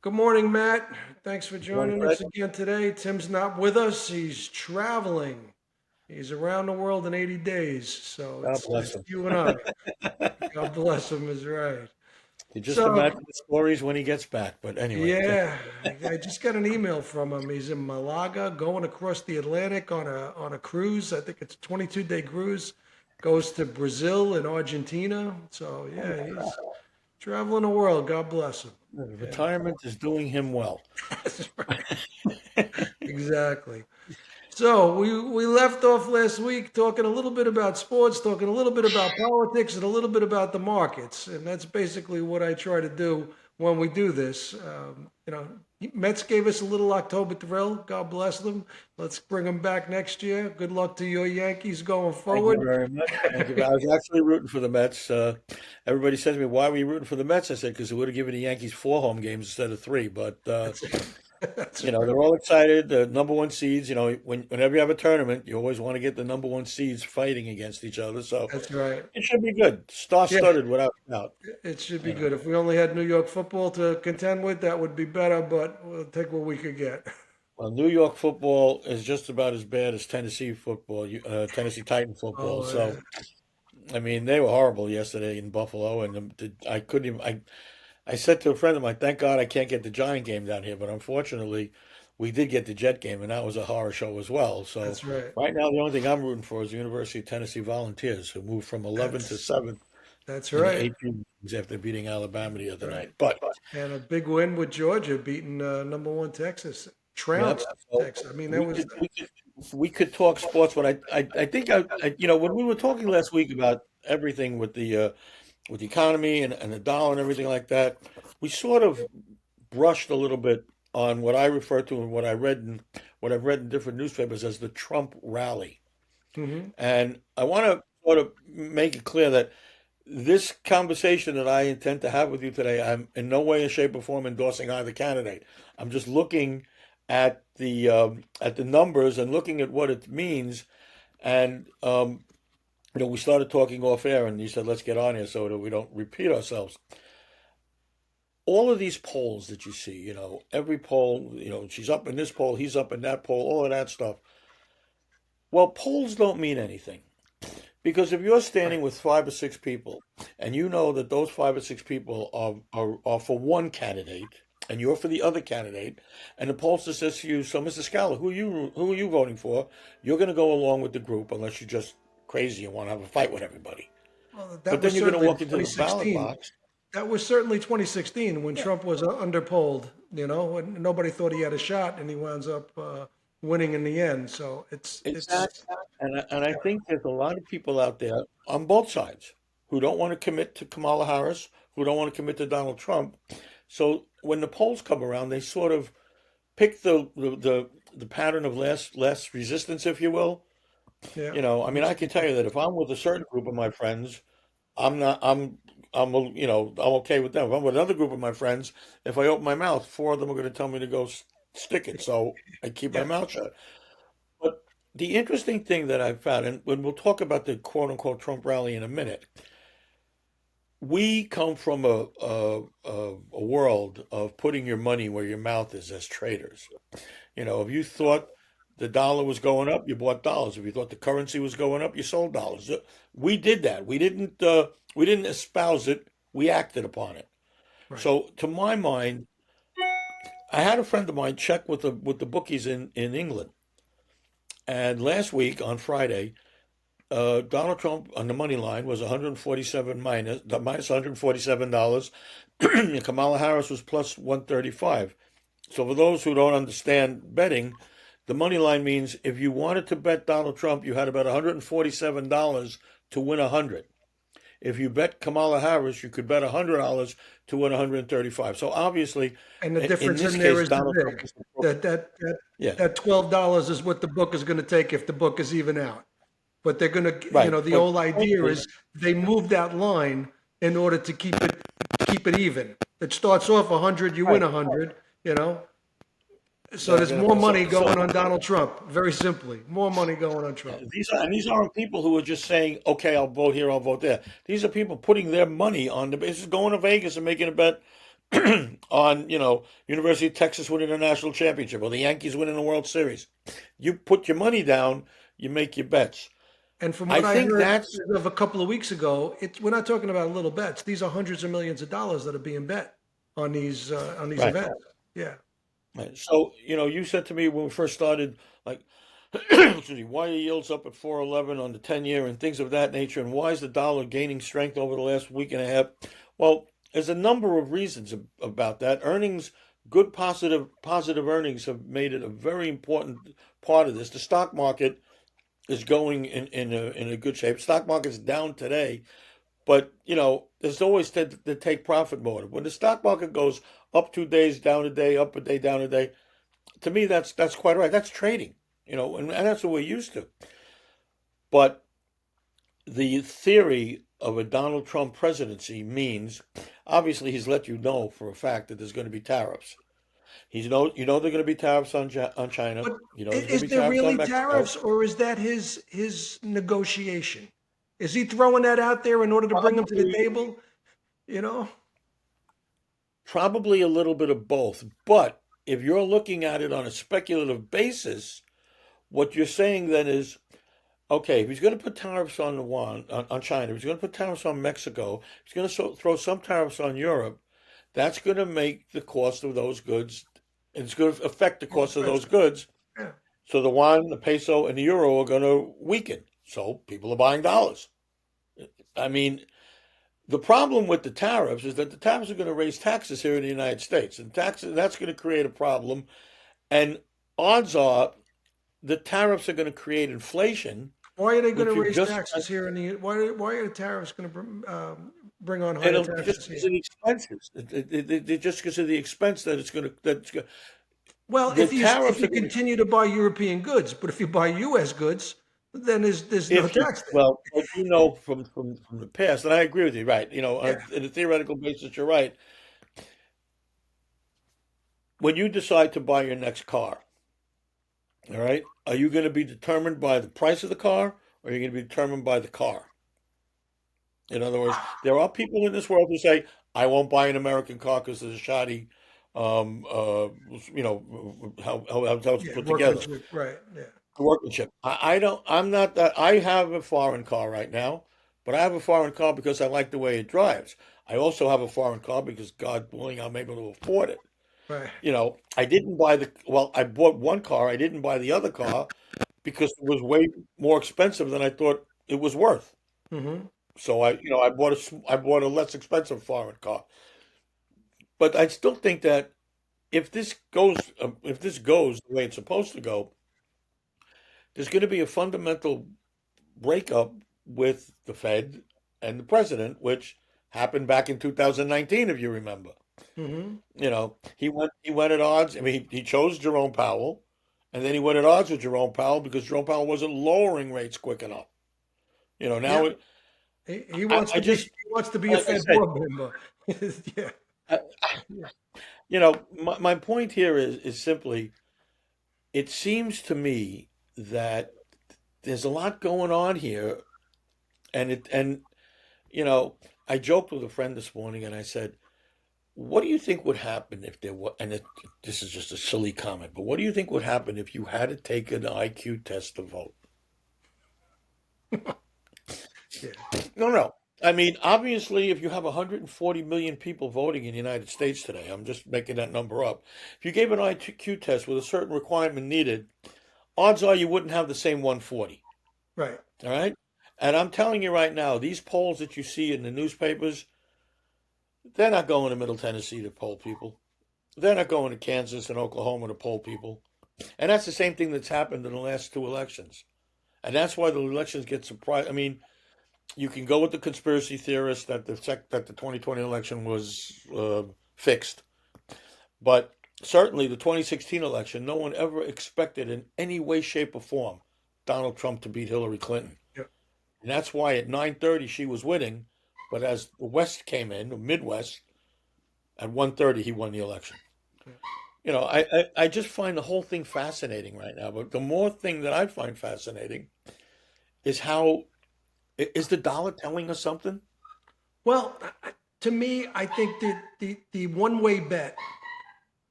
Good morning, Matt. Thanks for Morning, joining Fred. us again today. Tim's not with us. He's traveling. He's around the world in 80 days. So God it's bless just him. you and I. God bless him is right. You just So, imagine the stories when he gets back. But anyway, yeah, I just got an email from him. He's in Malaga going across the Atlantic on a cruise. I think it's a 22-day cruise. Goes to Brazil and Argentina. So, holy yeah, crap. he's traveling the world. God bless him. Yeah, Retirement is doing him well. that's right. Exactly. So we left off last week talking a little bit about sports, talking a little bit about politics, and a little bit about the markets, and that's basically what I try to do when we do this. Mets gave us a little October thrill. God bless them. Let's bring them back next year. Good luck to your Yankees going Thank you forward. very much. Thank you. I was actually rooting for the Mets. Everybody says to me, "Why were you rooting for the Mets?" I said, "Because it would have given the Yankees four home games instead of three." But That's that's they're right. all excited. The number one seeds. Whenever you have a tournament, you always want to get the number one seeds fighting against each other. So That's right. it should be good. Yeah, Star-studded without a doubt. it should be You know. good. If we only had New York football to contend with, that would be better. But we'll take what we could get. Well, New York football is just about as bad as Tennessee football, Tennessee Titan football. Oh, So, I mean, they were horrible yesterday in Buffalo, and I couldn't even. I said to a friend of mine, "Thank God I can't get the Giant game down here," but unfortunately, we did get the Jet game, and that was a horror show as well. So, that's right. right now, the only thing I'm rooting for is the University of Tennessee Volunteers, who moved from 11 to That's 7th that's in the right. AP meetings after beating Alabama the other Right. night. But And a big win with Georgia beating number one Texas, yep. trounced So Texas. I mean, that we was could we could we could talk sports, but I think when we were talking last week about everything with the economy and the dollar and everything like that, we sort of brushed a little bit on what I refer to and what I've read in different newspapers as the Trump rally. hmm And I want to sort of make it clear that this conversation that I intend to have with you today, I'm in no way, shape, or form endorsing either candidate. I'm just looking at the numbers and looking at what it means. And we started talking off air, and you said, "Let's get on here so that we don't repeat ourselves." All of these polls that you see, every poll, she's up in this poll, he's up in that poll, all of that stuff. Well, polls don't mean anything. Because if you're right. standing with five or six people and you know that those five or six people are for one candidate and you're for the other candidate, and the pollster says to you, "So, Mr. Scala, who are you voting for?" You're going to go along with the group unless you're just crazy and want to have a fight with everybody. Well, But that then was you're going to certainly walk into the ballot 2016. box. That was certainly 2016 when Yeah, Trump was underpolled. And nobody thought he had a shot, and he winds up winning in the end. So it's exactly. And I think there's a lot of people out there on both sides who don't want to commit to Kamala Harris, who don't want to commit to Donald Trump. So when the polls come around, they sort of pick the pattern of last resistance, if you will. yeah, I mean, I can tell you that if I'm with a certain group of my friends, I'm not, I'm okay with them. If I'm with another group of my friends, if I open my mouth, four of them are going to tell me to go stick it. So I keep my yeah. mouth shut. But the interesting thing that I've found, and when we'll talk about the quote unquote Trump rally in a minute, we come from a world of putting your money where your mouth is as traders. If you thought the dollar was going up, you bought dollars. If you thought the currency was going up, you sold dollars. We did that. We didn't espouse it. We acted upon it. Right. So, to my mind, I had a friend of mine check with the bookies in England, and last week on Friday, Donald Trump on the money line was 147 minus $147. Kamala Harris was plus 135. So for those who don't understand betting, the money line means if you wanted to bet Donald Trump, you had about $147 to win 100. If you bet Kamala Harris, you could bet $100 to win 135. So obviously, And the in difference this in there case, is the Donald Trump vig. is the yeah, That $12 is what the book is going to take if the book is even out. But they're going to, right. the But whole the point idea is, is they move that line in order to keep it even. It starts off 100, you win right. 100, you know. So They're there's gonna more put money so going on Donald Trump. Very simply, more money going on Trump. these aren't people who are just saying, "Okay, I'll vote here, I'll vote there." These are people putting their money on the basis, going to Vegas and making a bet on, University of Texas winning a national championship or the Yankees winning the World Series. You put your money down, you make your bets. And from I what I think heard that's as of a couple of weeks ago, we're not talking about little bets. These are hundreds of millions of dollars that are being bet on these right. events. Yeah. Right. So, you said to me when we first started, like, excuse me, why are yields up at 4.11 on the 10-year and things of that nature, and why is the dollar gaining strength over the last week and a half? Well, there's a number of reasons about that. Good positive earnings have made it a very important part of this. The stock market is going in a good shape. Stock market's down today, but there's always the take profit mode. When the stock market goes up 2 days, down a day, up a day, down a day, to me that's quite right. That's trading, and that's what we're used to. But the theory of a Donald Trump presidency means, obviously, he's let you know for a fact that there's going to be tariffs. They're going to be tariffs on China. But There's going to is be there tariffs on really Mexico. tariffs, or is that his negotiation? Is he throwing that out there in order to bring them to the Probably, table? You know? probably a little bit of both. But if you're looking at it on a speculative basis, what you're saying then is, okay, if he's going to put tariffs on the yuan, on China, if he's going to put tariffs on Mexico, if he's going to throw some tariffs on Europe, that's going to make the cost of those goods, it's going to affect the More cost of those expensive. goods. Yeah. So the yuan, the peso, and the euro are going to weaken. So people are buying dollars. I mean, the problem with the tariffs is that the tariffs are going to raise taxes here in the United States, and that's going to create a problem. And odds are the tariffs are going to create inflation, Why are they going to which you've raise just taxes here in the? Why are the tariffs going to bring on higher it'll just taxes because here? of the expenses. Just because of the expense that it's going to Well, the if tariffs you are going to continue to buy European goods, but if you buy U.S. goods, then there's no if you tax there. well, what you know from the past, and I agree with you, right? Yeah. On a theoretical basis, you're right. When you decide to buy your next car, all right, are you going to be determined by the price of the car, or are you going to be determined by the car? In other words, there are people in this world who say, "I won't buy an American car because there's a shoddy, um, uh, how it's Yeah, put together." workmanship, right? Yeah, Workmanship. I don't. I'm not that. I have a foreign car right now, but I have a foreign car because I like the way it drives. I also have a foreign car because, God willing, I'm able to afford it. right. I didn't buy I bought one car. I didn't buy the other car because it was way more expensive than I thought it was worth. Hmm. So I bought a less expensive foreign car. But I still think that if this goes the way it's supposed to go, there's going to be a fundamental breakup with the Fed and the president, which happened back in 2019, if you remember. Hmm. He went at odds. I mean, he chose Jerome Powell, and then he went at odds with Jerome Powell because Jerome Powell wasn't lowering rates quick enough. Yeah, Now he I, wants I to be just he wants to be a like I Fed said, board member. Yeah, I, yeah. my point here is simply it seems to me that there's a lot going on here, and you know I joked with a friend this morning, and I said, what do you think would happen if there were, this is just a silly comment, but what do you think would happen if you had to take an IQ test to vote? Yeah. No, no. I mean, obviously, if you have 140 million people voting in the United States today, I'm just making that number up. If you gave an IQ test with a certain requirement needed, odds are you wouldn't have the same 140. Right. All right? And I'm telling you right now, these polls that you see in the newspapers, they're not going to Middle Tennessee to poll people. They're not going to Kansas and Oklahoma to poll people. And that's the same thing that's happened in the last two elections. And that's why the elections get surprised. I mean, you can go with the conspiracy theorists that the 2020 election was fixed, but certainly the 2016 election, no one ever expected in any way, shape, or form Donald Trump to beat Hillary Clinton, Yeah. and that's why at 9:30 she was winning, but as the West came in, the Midwest, at 1:30 he won the election. Yeah. I just find the whole thing fascinating right now. But the more thing that I find fascinating is how is the dollar telling us something? Well, To me, I think that the one-way bet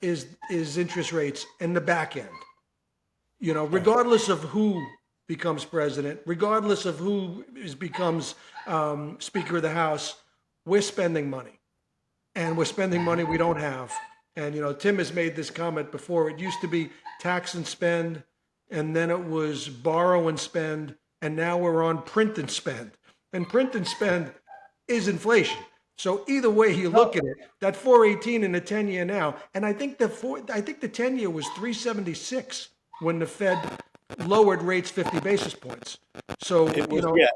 is interest rates and the back end. Right. Regardless of who becomes president, regardless of who becomes Speaker of the House, we're spending money, and we're spending money we don't have. And Tim has made this comment before. It used to be tax and spend, and then it was borrow and spend, and now we're on print and spend. And print and spend is inflation. So either way you look No, at it, that 418 in the 10-year now, and I think the 10-year was 376 when the Fed lowered rates 50 basis points. So, it was, yeah.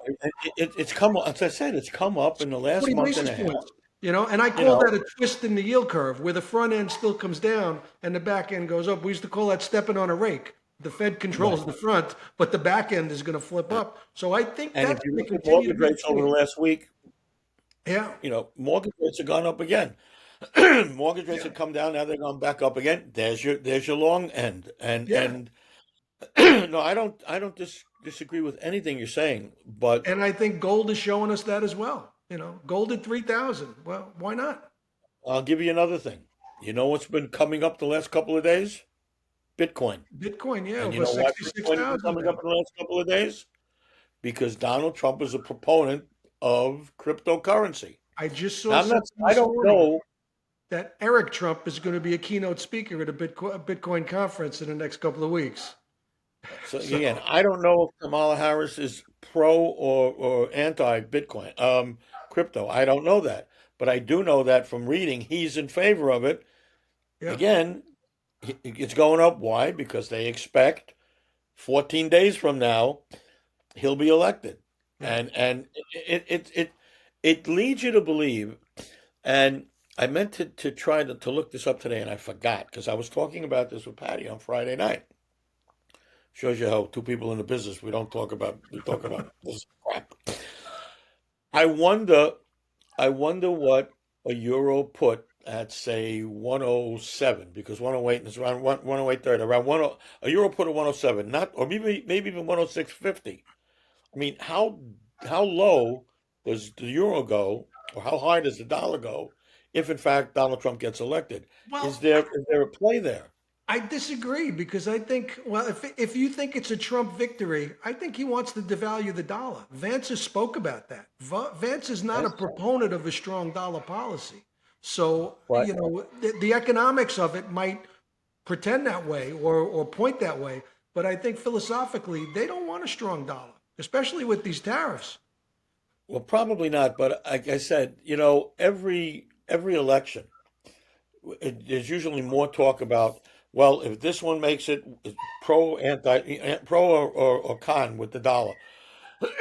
It's come. As I said, it's come up in the last 40 month and basis a half. points, and I You call know, that a twist in the yield curve where the front end still comes down and the back end goes up. We used to call that stepping on a rake. The Fed right. controls the front, but the back end is going to flip up. So I think And if that's you going to look at continue to mortgage be the rates over the case. last week, Yeah, mortgage rates have gone up again. Mortgage rates yeah, have come down. Now they've gone back up again. There's your long end. yeah. And no, I don't disagree with anything you're saying. But And I think gold is showing us that as well. Gold at 3,000. Well, why not? I'll give you another thing. You know what's been coming up the last couple of days? Bitcoin. Bitcoin, yeah, And you over know why Bitcoin has been 66,000 coming up now. in the last couple of days? Because Donald Trump is a proponent of cryptocurrency. I just saw Now I'm not. something I this don't morning know. that Eric Trump is going to be a keynote speaker at a Bitcoin conference in the next couple of weeks. So again, So, I don't know if Kamala Harris is pro or anti Bitcoin, crypto. I don't know that, but I do know that from reading, he's in favor of it. yeah, Again, it's going up. Why? Because they expect 14 days from now he'll be elected, yeah. and it leads you to believe. And I meant to try to look this up today, and I forgot because I was talking about this with Patty on Friday night. Shows you how two people in the business we talk about this crap. I wonder I wonder what a euro put at say 107 because 108 is around 108.30 around 10 a euro put at 107 not or maybe even 106.50. I mean how low does the euro go or how high does the dollar go if in fact Donald Trump gets elected? Is Well, there a play there? I disagree because I think, well, if you think it's a Trump victory, I think he wants to devalue the dollar. Vance has spoke about that. Vance is not a Yes. proponent of a strong dollar policy. So, But the economics of it might pretend that way or point that way, but I think philosophically they don't want a strong dollar, especially with these tariffs. well, probably not. But like I said, every election, there's usually more talk about, well, if this one makes it pro, anti, pro or con with the dollar,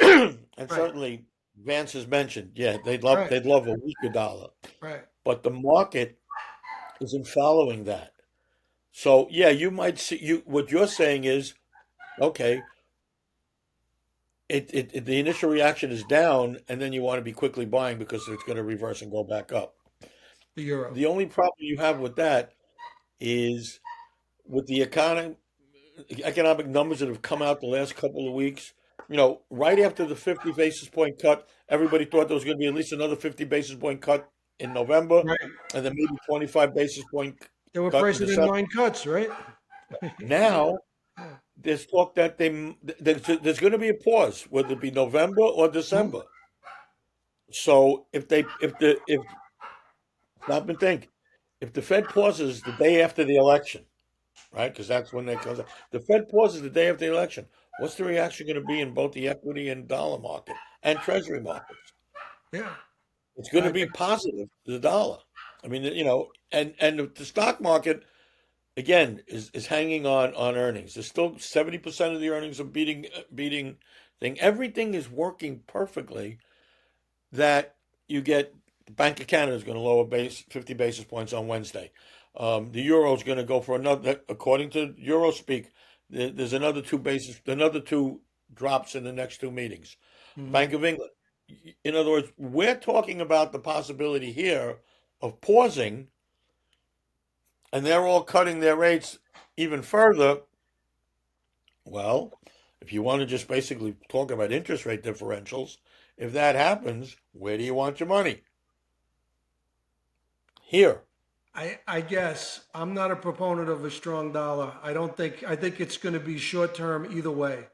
and Right, certainly Vance has mentioned, yeah, right, they'd love a weaker dollar, right. but the market isn't following that. So yeah, you might see what you're saying is okay. The initial reaction is down, and then you want to be quickly buying because it's going to reverse and go back up. The euro. The only problem you have with that is with the economic numbers that have come out the last couple of weeks. Right after the 50 basis point cut, everybody thought there was going to be at least another 50 basis point cut in November, Right. and then maybe 25 basis point They were cut in pricing in December. 9 cuts, right? Now Yeah. there's talk that there's going to be a pause, whether it be November or Mhm. December. So if stop and think, if the Fed pauses the day after the election, right? Because that's when that comes out. The Fed pauses the day after the election. What's the reaction going to be in both the equity and dollar market and treasury markets? Yeah. It's going to I be think positive to the dollar. I mean, and the stock market again is hanging on earnings. There's still 70% of the earnings are beating thing. Everything is working perfectly. That you get the Bank of Canada is going to lower 50 basis points on Wednesday. The euro is going to go for another, according to Eurospeak. There's another two drops in the next two meetings. mhm. Bank of England. In other words, we're talking about the possibility here of pausing, and they're all cutting their rates even further. Well, if you want to just basically talk about interest rate differentials, if that happens, where do you want your money? here. I guess I'm not a proponent of a strong dollar. I think it's going to be short term either way.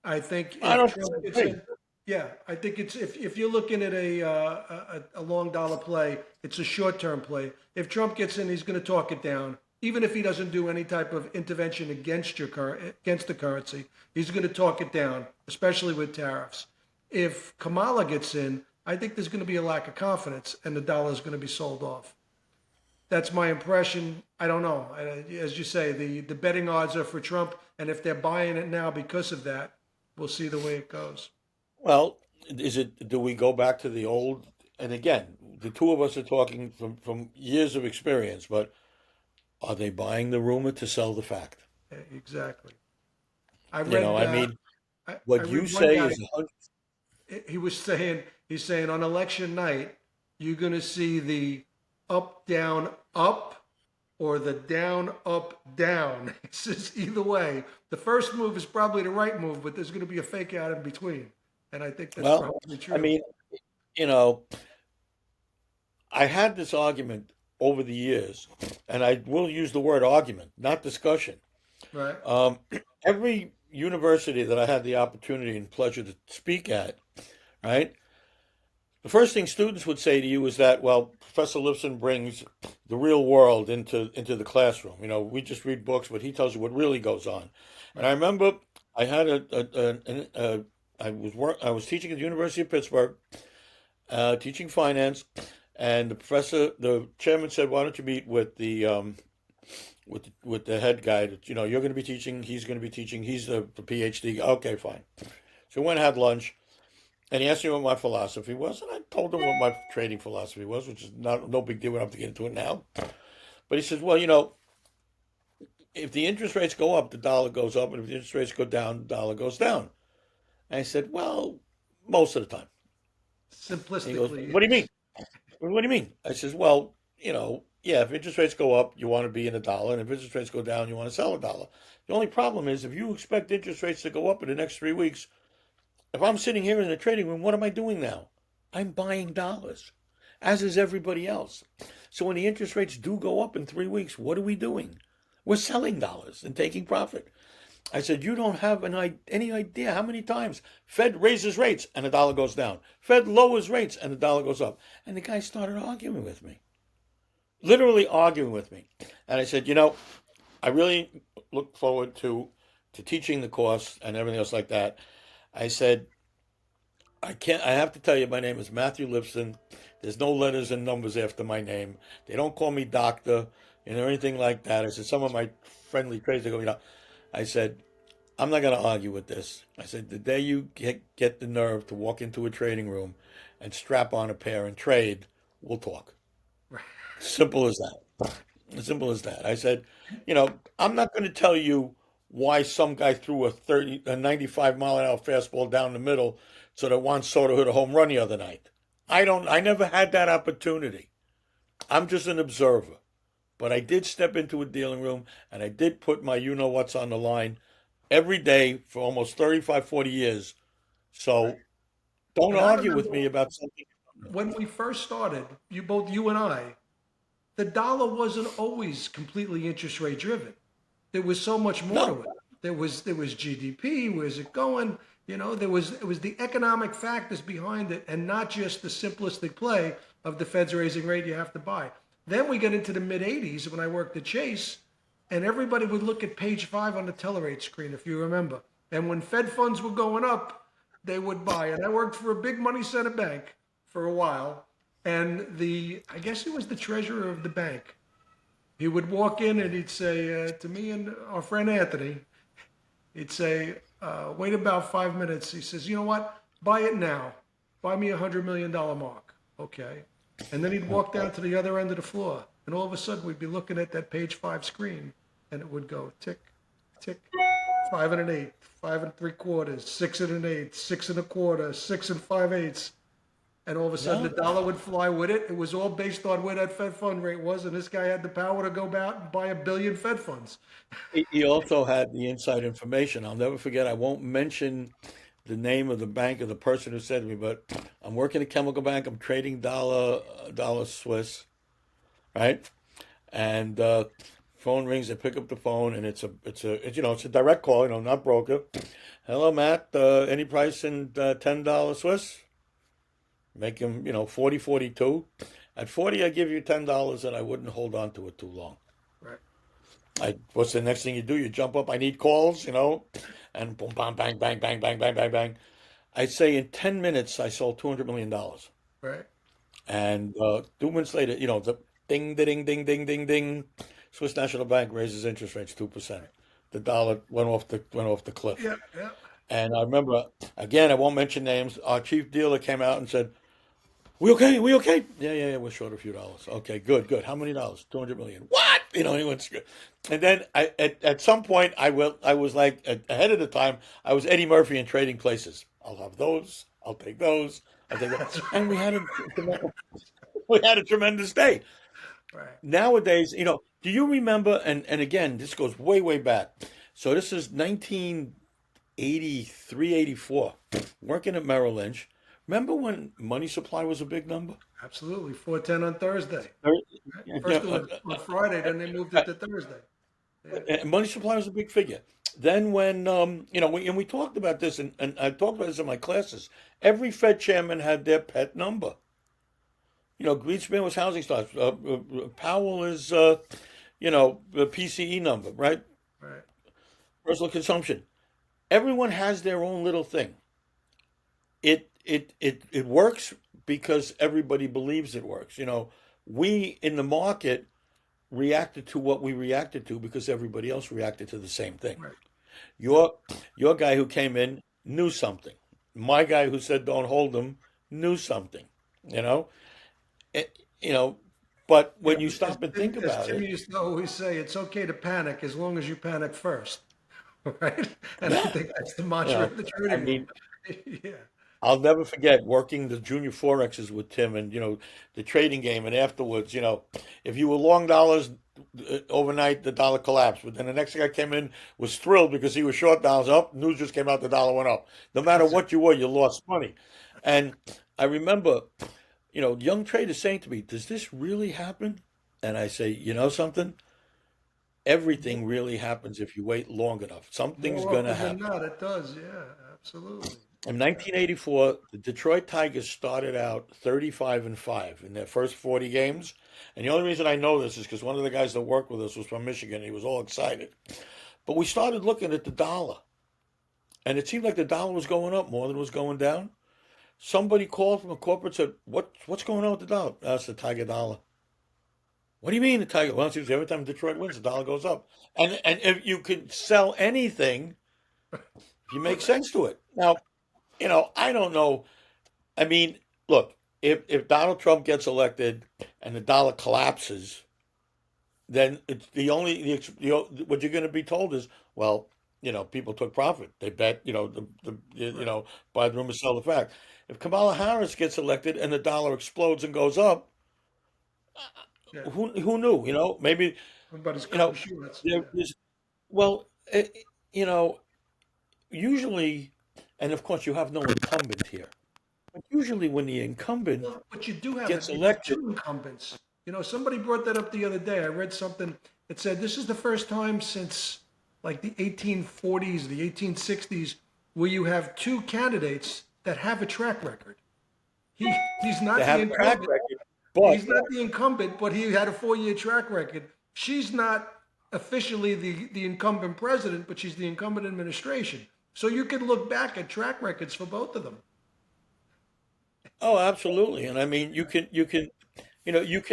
I think I if don't Trump gets disagree. in, yeah, I think it's if you're looking at a long dollar play, it's a short term play. If Trump gets in, he's going to talk it down. Even if he doesn't do any type of intervention against the currency, he's going to talk it down, especially with tariffs. If Kamala gets in, I think there's going to be a lack of confidence, and the dollar is going to be sold off. That's my impression. I don't know. As you say, the betting odds are for Trump, and if they're buying it now because of that, we'll see the way it goes. Well, is it? Do we go back to the old? And again, the two of us are talking from years of experience. But are they buying the rumor to sell the fact? Exactly. I You know, read. I mean, I what you read one say guy. is 100. He was saying he's saying on election night you're going to see the up down up or the down up down. He says either way, the first move is probably the right move, but there's going to be a fake out in between, and I think that's Well, probably I true. mean, you know, I had this argument over the years, and I will use the word argument, not discussion. Right. Um, every university that I had the opportunity and pleasure to speak at, right? The first thing students would say to you is that, well, Professor Lipson brings the real world into the classroom. You know, we just read books, but he tells you what really goes on. And I Right. remember I had I was teaching at the University of Pittsburgh, teaching finance, and the chairman said, "Why don't you meet with the head guy? That, you know, you're going to be teaching. He's going to be teaching. He's the PhD. Okay, fine." So we went and had lunch. And he asked me what my philosophy was, and I told him what my trading philosophy was, which is not no big deal. We don't have to get into it now. But he says, well, you know, if the interest rates go up, the dollar goes up, and if the interest rates go down, the dollar goes down. And I said, well, most of the time. And he goes, Simplistically, what do you mean? yes. What do you mean? I says, well, you know, yeah, if interest rates go up, you want to be in a dollar, and if interest rates go down, you want to sell a dollar. The only problem is if you expect interest rates to go up in the next 3 weeks, if I'm sitting here in the trading room, what am I doing now? I'm buying dollars, as is everybody else. So when the interest rates do go up in 3 weeks, what are we doing? We're selling dollars and taking profit. I said, you don't have any idea how many times Fed raises rates and the dollar goes down. Fed lowers rates and the dollar goes up. And the guy started arguing with me, literally arguing with me. And I said, you know, I really look forward to teaching the course and everything else like that. I said, I can't. I have to tell you, my name is Matthew Lipson. There's no letters and numbers after my name. They don't call me doctor, you know, or anything like that. I said some of my friendly trades they go, you know. I said I'm not going to argue with this. I said the day you get the nerve to walk into a trading room and strap on a pair and trade, we'll talk. Simple as that. As simple as that. I said, you know, I'm not going to tell you why some guy threw a 95 mile an hour fastball down the middle so that Juan Soto hit a home run the other night. I never had that opportunity. I'm just an observer. But I did step into a dealing room and I did put my you know what's on the line every day for almost 35, 40 years. Right. So don't And I argue with remember me about something. when we first started, you and I, the dollar wasn't always completely interest rate driven. There was so much more to No, it. There was GDP. Where's it going? It was the economic factors behind it, and not just the simplistic play of the Fed's raising rate. You have to buy. Then we get into the mid '80s when I worked at Chase, and everybody would look at page five on the Telerate screen, if you remember. And when Fed funds were going up, they would buy. And I worked for a big money center bank for a while, and I guess he was the treasurer of the bank. He would walk in and he'd say to me and our friend Anthony, he'd say, wait about 5 minutes. He says, you know what? Buy it now. Buy me $100 million mark. Okay. And then he'd walk down to the other end of the floor. And all of a sudden we'd be looking at that page five screen and it would go tick, tick, five and an eighth, five and three quarters, six and an eighth, six and a quarter, six and five eighths. And all of a sudden the no. dollar would fly with it. It was all based on where that Fed fund rate was, and this guy had the power to go out and buy $1 billion Fed funds. He also had the inside information. I'll never forget. I won't mention the name of the bank or the person who said to me, but I'm working at Chemical Bank. I'm trading dollar Swiss. right? And phone rings. I pick up the phone, and it's a direct call, not broker. Hello, Matt. Any price in $10 Swiss? Make him, 40, 42. At 40, I give you $10, and I wouldn't hold on to it too long. Right. What's the next thing you do? You jump up. I need calls, and boom, bang, bang, bang, bang, bang, bang, bang, bang. I'd say in 10 minutes, I sold $200 million. Right. And 2 minutes later, the ding, ding, ding, ding, ding, ding. Swiss National Bank raises interest rates 2%. The dollar went off the cliff. Yeah. Yeah. And I remember, again, I won't mention names. Our chief dealer came out and said, "We okay? We okay? Yeah. We're short a few dollars. Okay, good. How many dollars? 200 million. What? He went. And then at some point, I was like ahead of the time. I was Eddie Murphy in Trading Places. I'll have those. I'll take those. I'll take those. And we had a tremendous day. Right. Nowadays, do you remember? And again, this goes way, way back. So this is 1983, 84. Working at Merrill Lynch. Remember when money supply was a big number? Absolutely. 410 on Thursday. Right? Yeah, First it was on Friday, then they moved it to Thursday. Yeah. money supply was a big figure. Then when we talked about this, and I talked about this in my classes. Every Fed chairman had their pet number. Greenspan was housing starts. Powell is the PCE number, right? Right. Personal consumption. Everyone has their own little thing. It works because everybody believes it works. We in the market reacted to what we reacted to because everybody else reacted to the same thing. Right. Your guy who came in knew something. My guy who said don't hold them knew something. You know, It- you know. But Yeah. when you stop and think As about Tim it, used to always say, it's okay to panic as long as you panic first. Right. And I yeah, think that's the you mantra know, in the I trading room. mean, Yeah. I'll never forget working the junior forexes with Tim, and the trading game, and afterwards, if you were long dollars overnight, the dollar collapsed. But then the next guy came in, was thrilled because he was short dollars up. News just came out, the dollar went up. No matter That's it. what you were, you lost money. And I remember, young traders saying to me, "Does this really happen?" And I say, "You know something? Everything really happens if you wait long enough. Something's More gonna often than happen." not, it does. Yeah, absolutely. In 1984, the Detroit Tigers started out 35-5 in their first 40 games. And the only reason I know this is because one of the guys that worked with us was from Michigan. He was all excited. But we started looking at the dollar, and it seemed like the dollar was going up more than it was going down. Somebody called from a corporate said, "What's going on with the dollar?" That's the Tiger dollar. What do you mean the Tiger? Well, it seems every time Detroit wins, the dollar goes up. And if you can sell anything, if you make Right. sense to it. Now, I don't know. I mean, look, if Donald Trump gets elected and the dollar collapses, then it's what you're going to be told is, well, people took profit. They bet, Right. buy the rumor, sell the fact. If Kamala Harris gets elected and the dollar explodes and goes up, Yeah. who knew? Maybe Everybody's you cutting know shorts. there Yeah. is well, you know, usually, and of course, you have no incumbent here. But usually, when the incumbent Well, but you do have it. gets You have elected, two incumbents. Somebody brought that up the other day. I read something that said this is the first time since like the 1840s, the 1860s, where you have two candidates that have a track record. He's they not the have a track incumbent. record, but He's not the incumbent, but he had a 4-year track record. She's not officially the incumbent president, but she's the incumbent administration. So you can look back at track records for both of them. oh, absolutely. And I mean, you can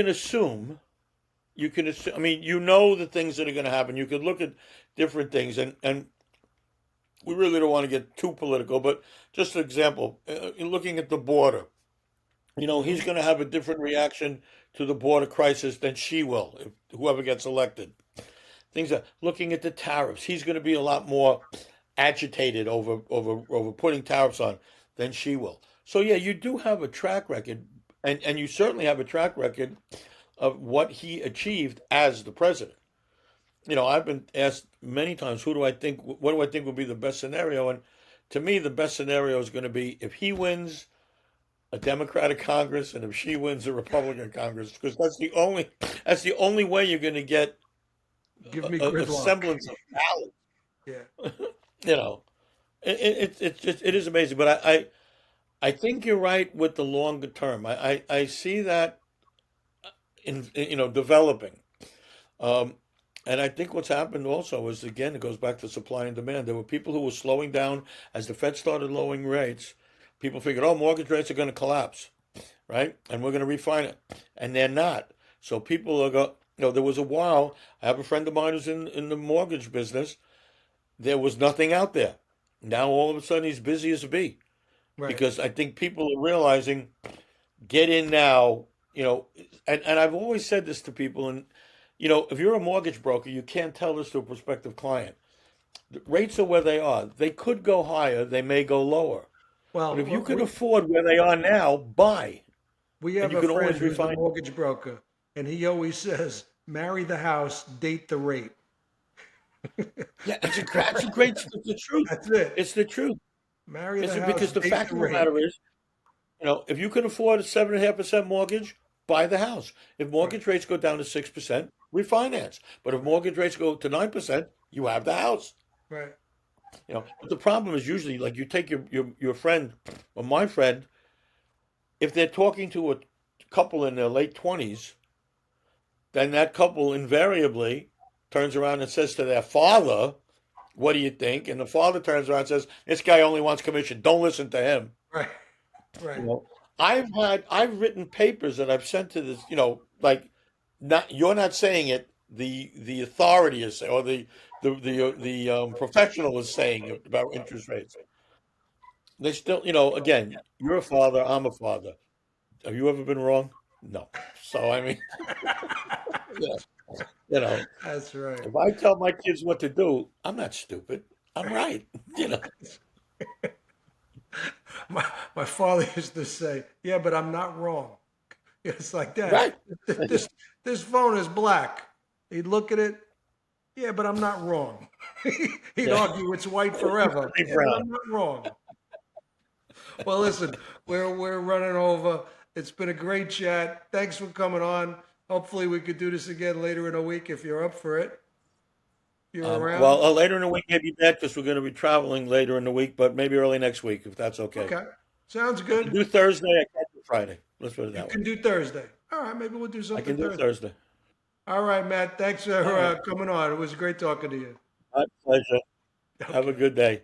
assume, I mean, the things that are going to happen. You could look at different things, and we really don't want to get too political, but just an example, looking at the border, he's going to have a different reaction to the border crisis than she will, if whoever gets elected. Things are looking at the tariffs. He's going to be a lot more agitated over putting tariffs on than she will. So yeah, you do have a track record, and you certainly have a track record of what he achieved as the president. I've been asked many times, what do I think would be the best scenario? And to me, the best scenario is going to be if he wins, a Democratic Congress and if she wins a Republican Congress, because that's the only way you're going to get Give me a gridlock. semblance of balance. Yeah. You know, it is amazing, but I think you're right with the longer term. I see that developing. Um, and I think what's happened also is, again, it goes back to supply and demand. There were people who were slowing down as the Fed started lowering rates. People figured, oh, mortgage rates are going to collapse, right? And we're going to refine it. And they're not. So people are go. There was a while. I have a friend of mine who's in the mortgage business. There was nothing out there. Now all of a sudden he's busy as a bee Right. because I think people are realizing get in now. And I've always said this to people, and if you're a mortgage broker, you can't tell this to a prospective client. The rates are where they are. They could go higher, they may go lower. But if you Well, can afford where they are now, buy. we And have you a can friend always who's the refine it. mortgage broker, and he always says, marry the house, date the rate. Yeah, that's a great, it's the truth. That's it. It's the truth. Marry It's the house, because the date fact the of the rate. matter is, if you can afford a 7.5% mortgage, buy the house. If Right. mortgage rates go down to 6%, refinance. But if mortgage rates go to 9%, you have the house. Right. But the problem is usually like you take your friend or my friend, if they're talking to a couple in their late 20s, then that couple invariably turns around and says to their father, what do you think? And the father turns around and says, this guy only wants commission. Don't listen to him. Right. You Right. know, I've written papers that I've sent to this, like not you're not saying it, the authority is or the professional is saying it about interest rates. They still, again, you're a father, I'm a father. Have you ever been wrong? No. So I mean, yeah, you know, That's right. if I tell my kids what to do, I'm not stupid. I'm right. You know, My father used to say, "Yeah, but I'm not wrong." It's like that. right. This this phone is black. He'd look at it. Yeah, but I'm not wrong. He'd Yeah, argue it's white forever. Charlie Yeah, but Brown. I'm not wrong. Well, listen, we're running over. It's been a great chat. Thanks for coming on. Hopefully, we could do this again later in the week if you're up for it. You're around? Well, later in the week, maybe back because we're going to be traveling later in the week, but maybe early next week if that's okay. Okay. Sounds I can good. do Thursday. I can't do Friday. Let's put it You that way. can do Thursday. All right, maybe we'll do I something can do Thursday. Thursday. All right, Matt. Thanks for All right. coming on. It was great talking to you. My pleasure. Have a Okay. good day.